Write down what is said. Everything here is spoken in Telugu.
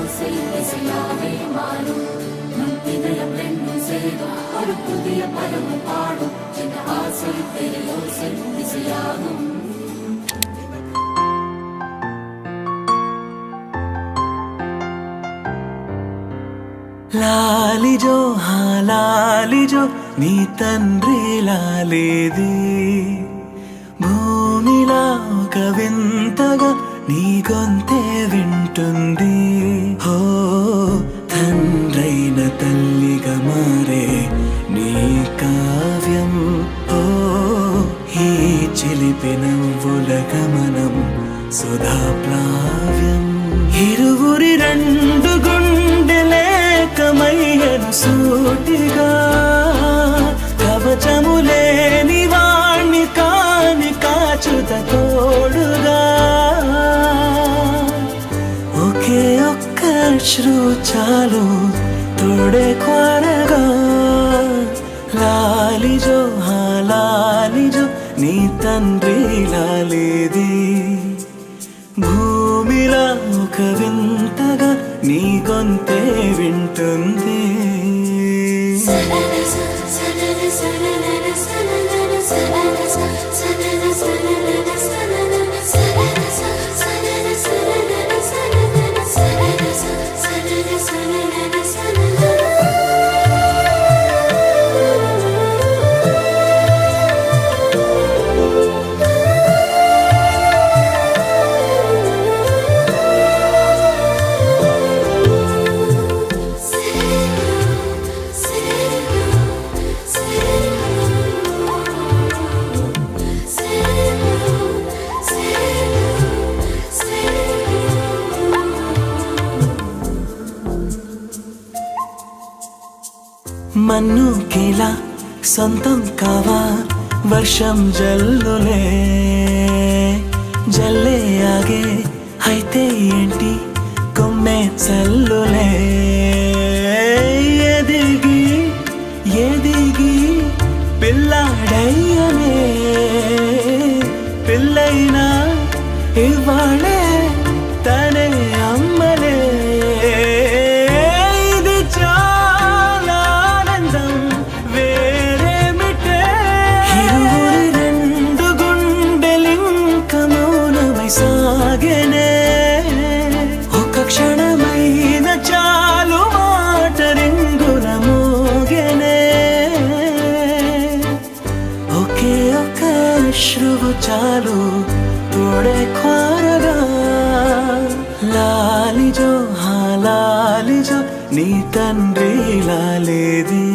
ஓசை இசையாவே மாறும் நம் இதயம் ரெண்டும் சேரும் ஒரு புதிய பருவம் பாடும் சின்ன ஆசை ஓசை இசையாகும் లాలిజో లాలిజో నీ తండ్రి లాలేది భూమిలా ఒక వింతగా నీ గొంతే వింటుంది హో తండ్రైన తల్లిగా మారే నీ కావ్యం హో ఈ చిలిపి నవ్వుల గమనం సుధా ప్లావ్యం ఇరువురి రెండు గుండెలేకమయ్యను సూటిగా కవచములేని వాణ్ణి కాని కాచుత తోడుగా ఒకే ఒక్క అశ్రు చాలు తోడే కొరగా లాలిజో లాలిజో నీ తండ్రి లాలేది భూమిలా ఒక వింతగా నీ గొంతే వింటుంది మన్నుకిలా సొంతం కావా వర్షం జల్లులే జల్లే ఆగే అయితే ఏంటి కొమ్మే చల్లులే ఎదిగి ఎదిగి పిల్లాడయ్యనే పిల్లైనా ఇవాళే తనే అమ్మలే సాగనే ఒక క్షణమైన చాలు మాట రింగుల మోగనే ఒకే ఒక అశ్రువు చాలు తోడే కోరగా లాలిజో లాలిజో నీ తండ్రి లాలేది